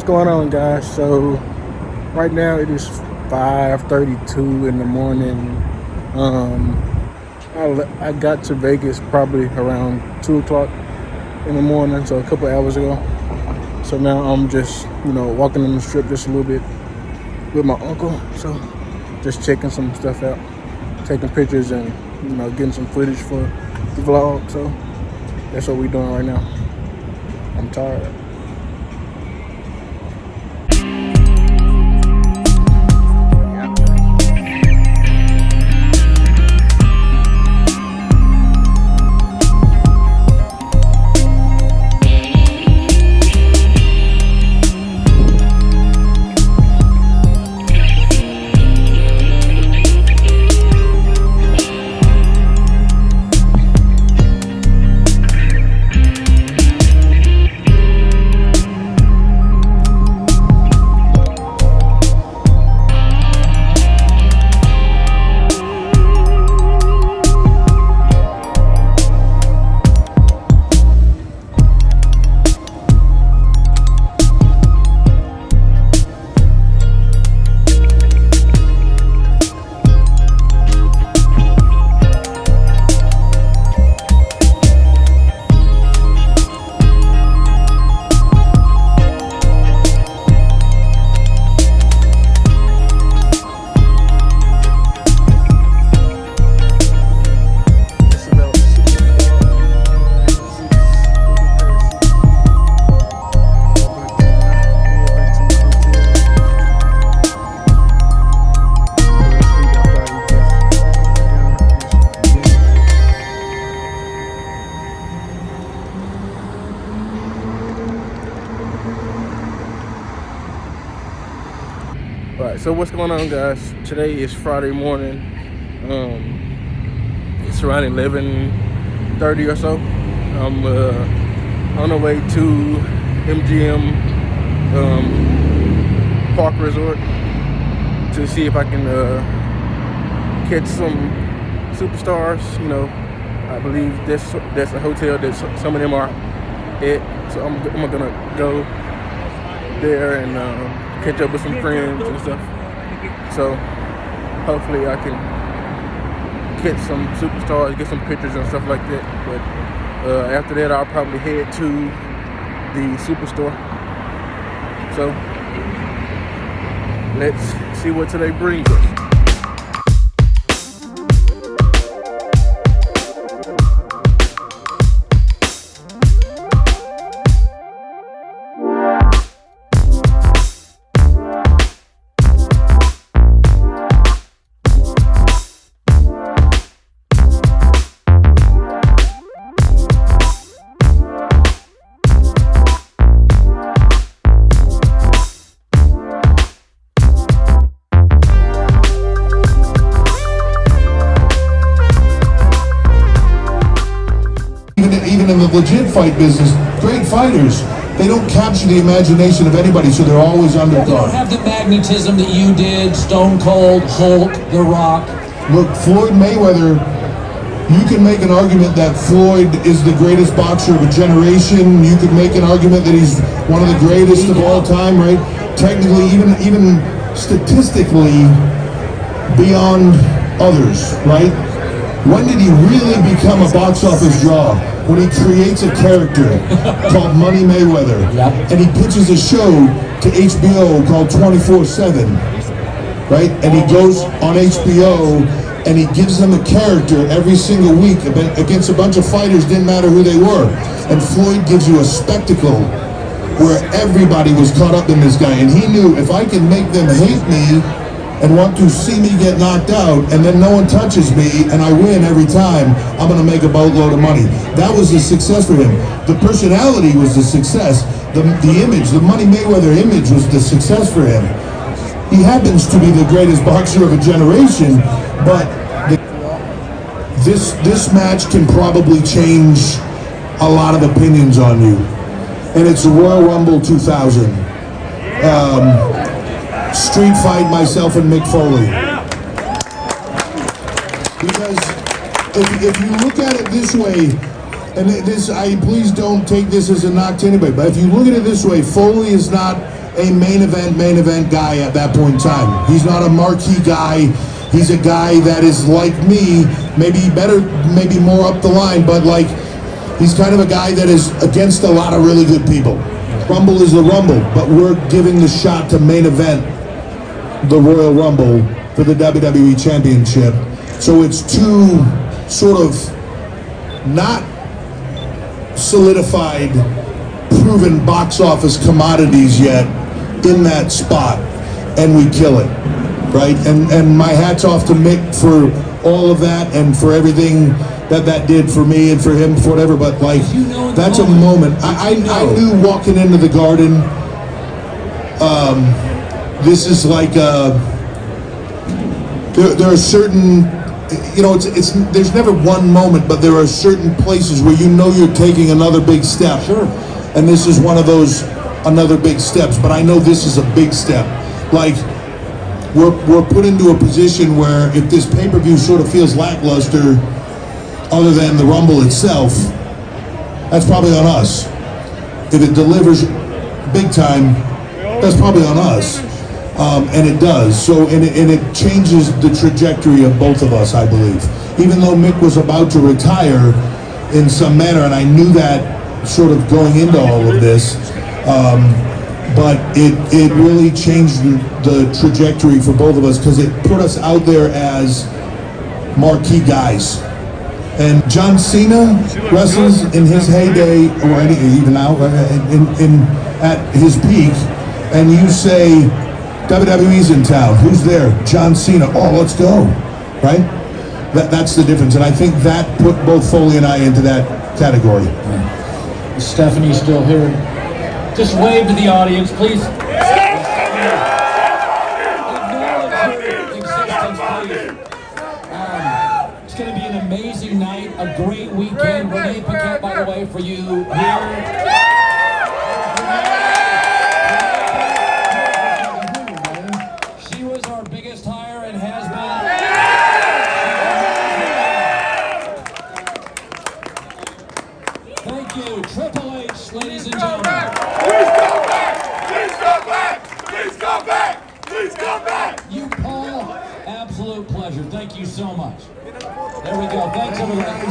going on, guys? So right now it is 5:32 in the morning. I got to Vegas probably around 2 o'clock in the morning, so a couple hours ago. So now I'm just, walking on the strip just a little bit with my uncle. So just checking some stuff out, taking pictures and, getting some footage for the vlog. So that's what we're doing right now. I'm tired. Alright, so what's going on, guys? Today is Friday morning. It's around 11:30 or so. I'm on the way to MGM Park Resort to see if I can catch some superstars. I believe that's a hotel that some of them are at. So I'm gonna go there and catch up with some friends and stuff. So hopefully I can catch some superstars, get some pictures and stuff like that. But after that, I'll probably head to the superstore. So let's see what today brings us. Even in the legit fight business, great fighters, they don't capture the imagination of anybody, so they're always underdog. They don't have the magnetism that you did, Stone Cold, Hulk, The Rock. Look, Floyd Mayweather, you can make an argument that Floyd is the greatest boxer of a generation. You could make an argument that he's one of the greatest of all time, right? Technically, even statistically, beyond others, right? When did he really become a box office draw? When he creates a character called Money Mayweather, and he pitches a show to HBO called 24/7, right? And he goes on HBO and he gives them a character every single week against a bunch of fighters, didn't matter who they were. And Floyd gives you a spectacle where everybody was caught up in this guy, and he knew, if I can make them hate me and want to see me get knocked out, and then no one touches me, and I win every time, I'm gonna make a boatload of money. That was the success for him. The personality was the success. The image, the Money Mayweather image was the success for him. He happens to be the greatest boxer of a generation, but this match can probably change a lot of opinions on you. And it's the Royal Rumble 2000. Street fight, myself and Mick Foley. Because if you look at it this way, and please don't take this as a knock to anybody, but if you look at it this way, Foley is not a main event guy at that point in time. He's not a marquee guy. He's a guy that is like me, maybe better, maybe more up the line, but like, he's kind of a guy that is against a lot of really good people. Rumble is the Rumble, but we're giving the shot to main event the Royal Rumble for the WWE Championship. So it's two sort of not solidified, proven box office commodities yet in that spot, and we kill it, right? And my hat's off to Mick for all of that and for everything that did for me and for him, for whatever, but like, that's a moment. I knew walking into the Garden, this is like, there are certain, you know, it's there's never one moment, but there are certain places where you know you're taking another big step. Sure. And this is one of those, another big steps, but I know this is a big step. Like, we're put into a position where if this pay-per-view sort of feels lackluster, other than the Rumble itself, that's probably on us. If it delivers big time, that's probably on us. And it does. So, and it changes the trajectory of both of us, I believe. Even though Mick was about to retire in some manner, and I knew that sort of going into all of this, but it really changed the trajectory for both of us, because it put us out there as marquee guys. And John Cena wrestles in his heyday, or even now, at his peak, and you say, WWE's in town, who's there? John Cena, oh, let's go, right? That's the difference, and I think that put both Foley and I into that category. Stephanie's still here. Just wave to the audience, please. It's going to be an amazing night, a great weekend. Renee Paquette, by the way, for you here. She was our biggest hire and has been. Thank you, Triple H, ladies and gentlemen. Please come back! Please come back! Please come back! Please come back! You, Paul, absolute pleasure. Thank you so much. There we go. Thanks, everybody.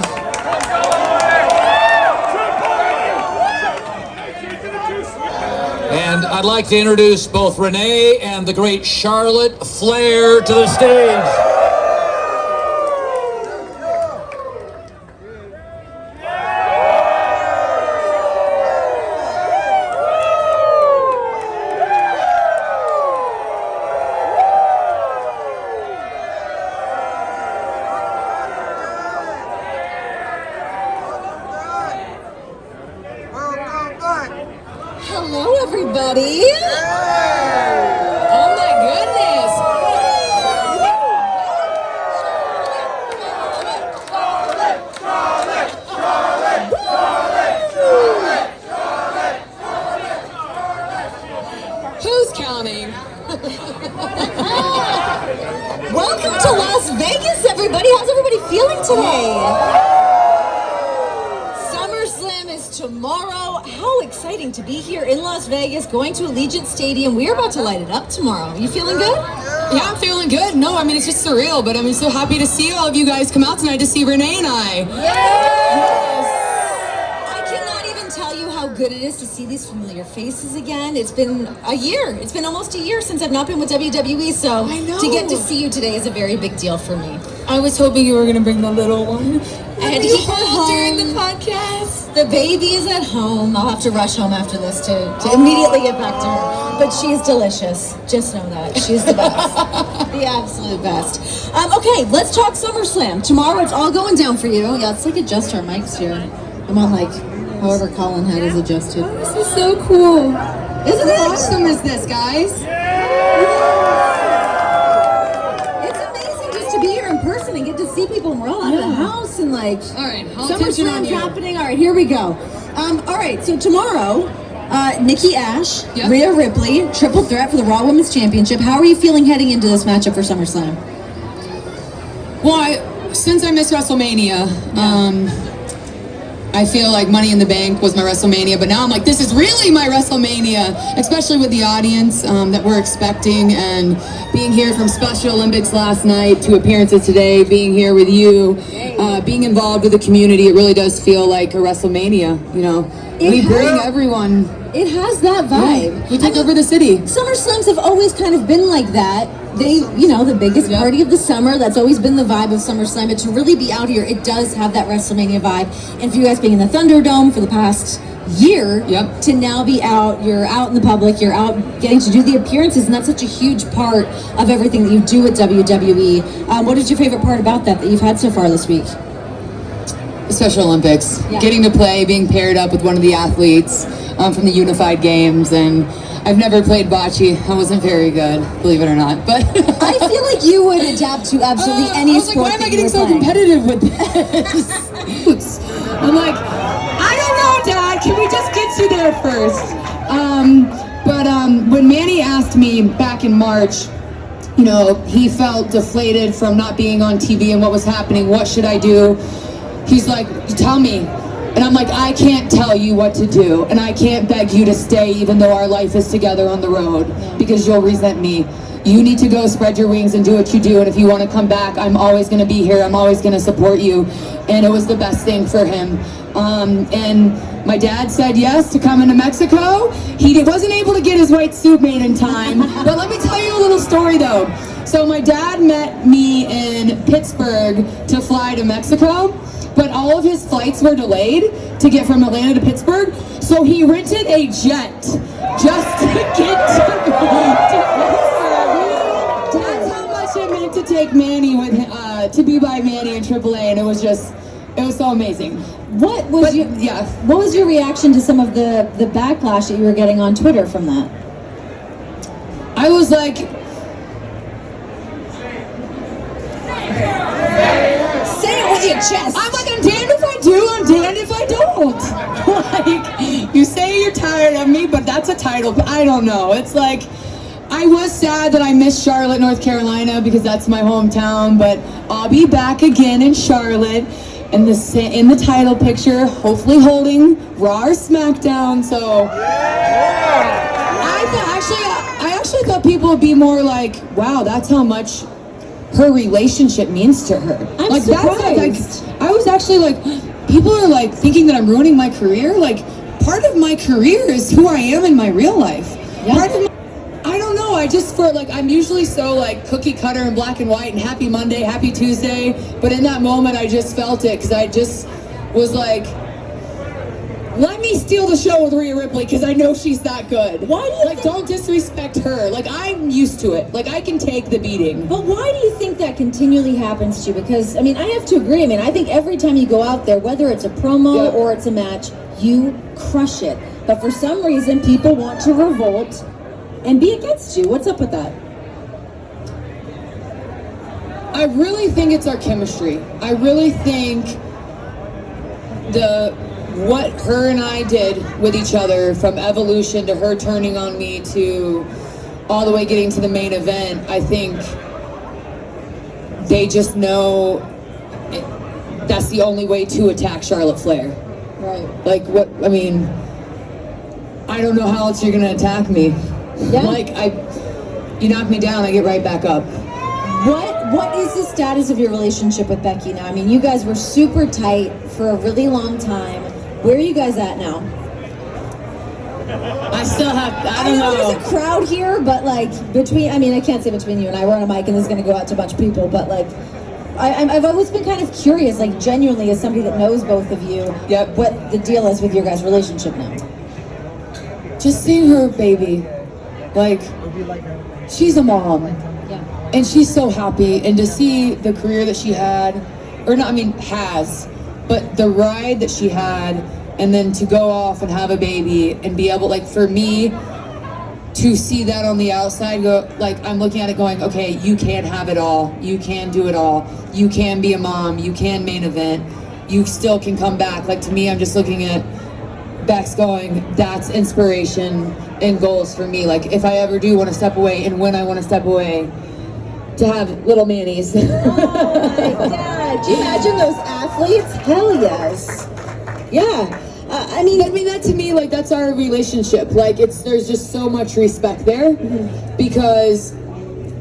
And I'd like to introduce both Renee and the great Charolette Flair to the stage. Hello, everybody. Oh my goodness. Who's counting? Welcome to Las Vegas, everybody. How's everybody feeling today? Summerslam is tomorrow. How exciting to be here in Las Vegas, going to Allegiant Stadium. We're about to light it up tomorrow. You feeling good? Yeah, I'm feeling good. No, I mean, it's just surreal, but I'm so happy to see all of you guys come out tonight to see Renee and I. Yes! I cannot even tell you how good it is to see these familiar faces again. It's been a year. It's been almost a year since I've not been with WWE, so I know. to get to see you today is a very big deal for me. I was hoping you were going to bring the little one. I had to keep her home during the podcast. The baby is at home. I'll have to rush home after this to immediately get back to her. But she's delicious. Just know that. She's the best. The absolute best. Okay, let's talk SummerSlam. Tomorrow it's all going down for you. Yeah, let's like adjust our mics here. I'm on like however Colin had is adjusted. This is so cool. Isn't it? How awesome is this, guys? It's amazing just to be here in person and get to see people and we're all out of the house and like All right, I'll attention on SummerSlam's you. happening. All right, here we go. All right, so tomorrow, Nikki Ash, Yep. Rhea Ripley, triple threat for the Raw Women's Championship. How are you feeling heading into this matchup for SummerSlam? Well, since I missed WrestleMania, I feel like Money in the Bank was my WrestleMania, but now I'm like, this is really my WrestleMania, especially with the audience that we're expecting, and being here from Special Olympics last night to appearances today, being here with you, being involved with the community. It really does feel like a WrestleMania, you know. We bring everyone. It has that vibe. Yeah, we take over the city. SummerSlams have always kind of been like that. They, you know, the biggest party of the summer. That's always been the vibe of SummerSlam. But to really be out here, it does have that WrestleMania vibe. And for you guys being in the Thunderdome for the past year, to now be out, you're out in the public, you're out getting to do the appearances, and that's such a huge part of everything that you do at WWE. What is your favorite part about that you've had so far this week? Special Olympics, getting to play, being paired up with one of the athletes from the Unified Games, and I've never played bocce. I wasn't very good, believe it or not. But I feel like you would adapt to absolutely any sport. Why am I getting so competitive with this? I'm like, I don't know, Dad. Can we just get you there first? But when Manny asked me back in March, you know, he felt deflated from not being on TV and what was happening. What should I do? He's like, tell me. And I'm like, I can't tell you what to do, and I can't beg you to stay even though our life is together on the road, because you'll resent me. You need to go spread your wings and do what you do, and if you want to come back, I'm always going to be here. I'm always going to support you. And it was the best thing for him. And my dad said yes to coming to Mexico. He wasn't able to get his white suit made in time. But let me tell you a little story, though. So my dad met me in Pittsburgh to fly to Mexico, but all of his flights were delayed to get from Atlanta to Pittsburgh, so he rented a jet just to get to Pittsburgh. That's how much it meant to take Manny with to be by Manny in AAA, and it was so amazing. What was your reaction to some of the backlash that you were getting on Twitter from that? I was like, say it with your chest. I'm like, I'm damned if I do, I'm damned if I don't. Like, you say you're tired of me, but that's a title. I don't know. It's like, I was sad that I missed Charlotte, North Carolina, because that's my hometown, but I'll be back again in Charlotte in the title picture, hopefully holding Raw or SmackDown. So I actually thought people would be more like, wow, that's how much her relationship means to her. I'm like, surprised. I was actually like, people are like thinking that I'm ruining my career. Like, part of my career is who I am in my real life. Part of I don't know, I just felt like I'm usually so like cookie cutter and black and white and happy Monday, happy Tuesday, but in that moment I just felt it, because I just was like, let me steal the show with Rhea Ripley, because I know she's that good. Why do you like, don't disrespect her. Like, I'm used to it. Like, I can take the beating. But why do you think that continually happens to you? Because, I mean, I have to agree. I mean, I think every time you go out there, whether it's a promo or it's a match, you crush it. But for some reason, people want to revolt and be against you. What's up with that? I really think it's our chemistry. I really think what her and I did with each other, from Evolution to her turning on me to all the way getting to the main event, I think they just know that's the only way to attack Charlotte Flair. Right. Like, what, I mean, I don't know how else you're gonna attack me. Yeah. Like, you knock me down, I get right back up. What is the status of your relationship with Becky now? I mean, you guys were super tight for a really long time. Where are you guys at now? I still have, I don't know. There's a crowd here, but like I can't say between you and I, we're on a mic and this is gonna go out to a bunch of people, but like, I've always been kind of curious, like genuinely as somebody that knows both of you, what the deal is with your guys' relationship now. Just seeing her baby, like, she's a mom. Yeah. And she's so happy, and to see the career that she had, has, but the ride that she had, and then to go off and have a baby and be able, like, for me to see that on the outside, go, like, I'm looking at it going, okay, you can have it all, you can do it all, you can be a mom, you can main event, you still can come back. Like, to me, I'm just looking at Bex going, that's inspiration and goals for me. Like, if I ever do want to step away, and when I want to step away, to have little Manny's. Oh my God, do you imagine those athletes? Hell yes. Yeah. I mean that to me, like, that's our relationship. Like, there's just so much respect there, because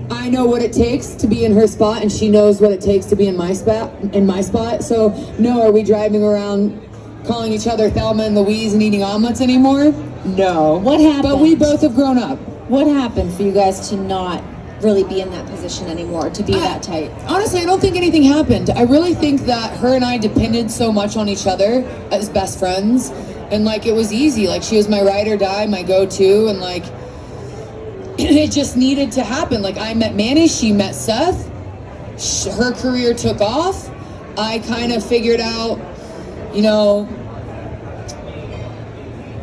I know what it takes to be in her spot, and she knows what it takes to be in my spot. So, no, are we driving around calling each other Thelma and Louise and eating omelets anymore? No. What happened? But we both have grown up. What happened for you guys to not really be in that position anymore, to be that tight? Honestly, I don't think anything happened. I really think that her and I depended so much on each other as best friends, and like, it was easy. Like, she was my ride or die, my go-to, and like, it just needed to happen. Like, I met Manny, she met Seth, her career took off. I kind of figured out, you know,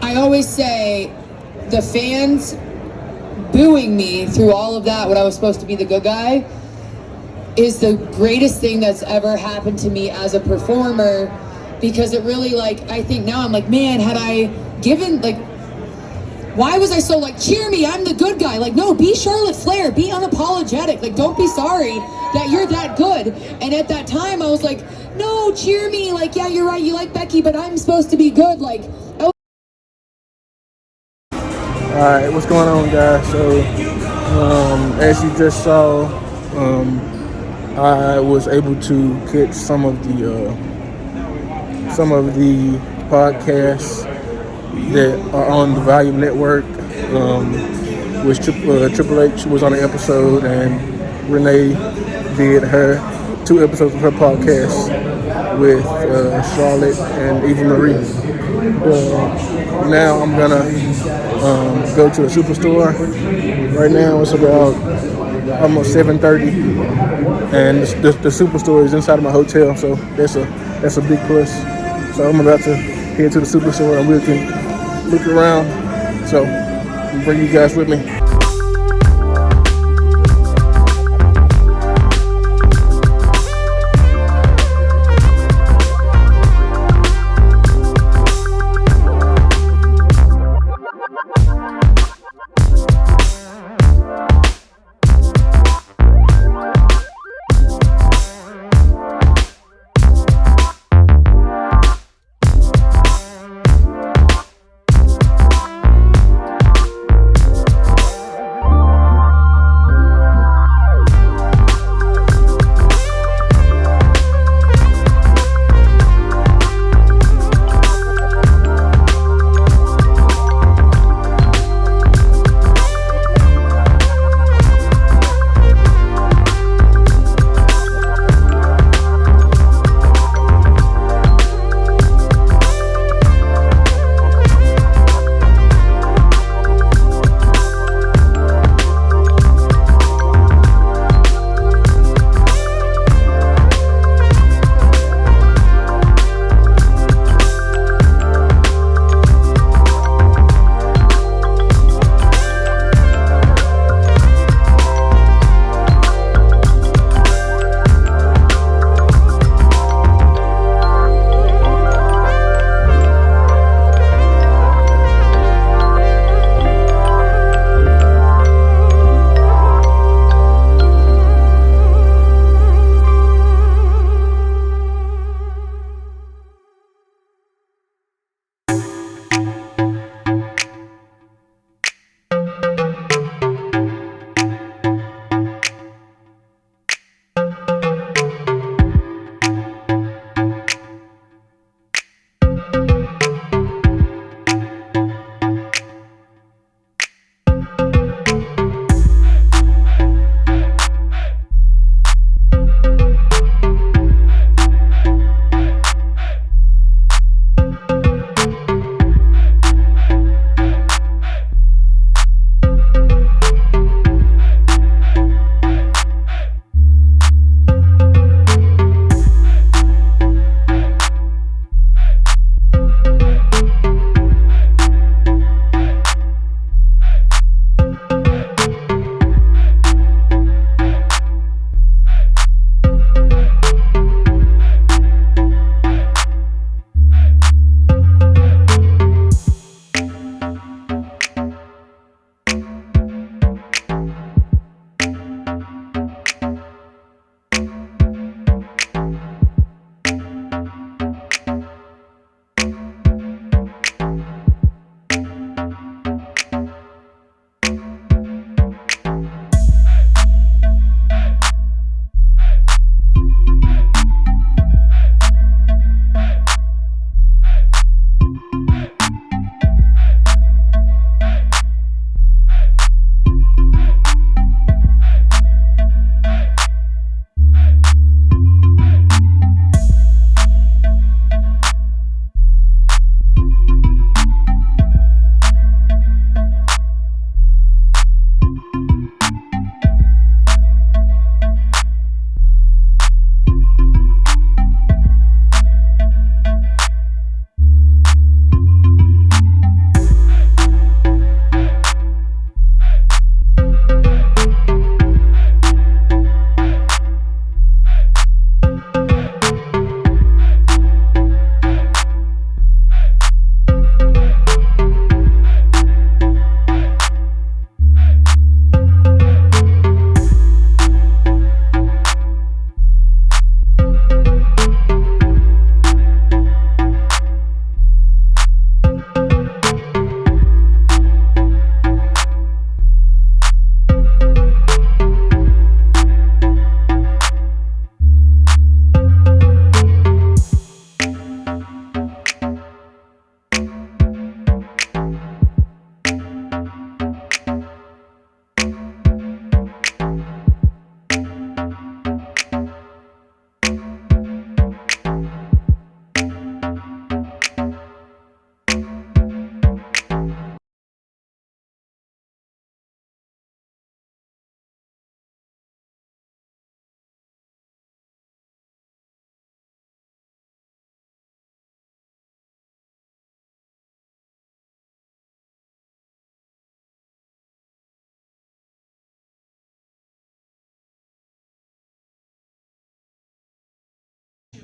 I always say the fans booing me through all of that when I was supposed to be the good guy is the greatest thing that's ever happened to me as a performer, because it really, like, I think now I'm like, man, had I given, like, why was I so like, cheer me, I'm the good guy? Like, no, be Charolette Flair, be unapologetic. Like, don't be sorry that you're that good. And at that time I was like, no, cheer me, like, yeah, you're right, you like Becky, but I'm supposed to be good. Like, Alright, what's going on, guys? So, as you just saw, I was able to catch some of the podcasts that are on the Volume Network. Which Triple H was on an episode, and Renee did her 2 episodes of her podcast with Charlotte and Eva Marie. Now I'm gonna go to the Superstore. Right now it's about almost 7:30, and the Superstore is inside of my hotel, so that's a big plus. So I'm about to head to the Superstore, and we can look around. So I'll bring you guys with me.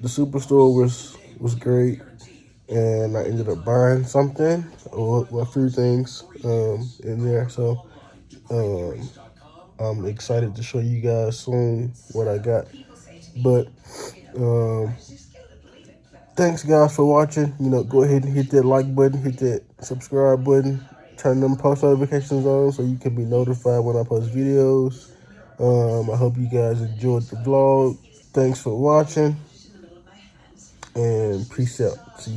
the superstore was great, and I ended up buying something or a few things in there. So I'm excited to show you guys soon what I got. But thanks guys for watching. Go ahead and hit that like button, hit that subscribe button, turn them post notifications on so you can be notified when I post videos. I hope you guys enjoyed the vlog. Thanks for watching, and peace out. See you.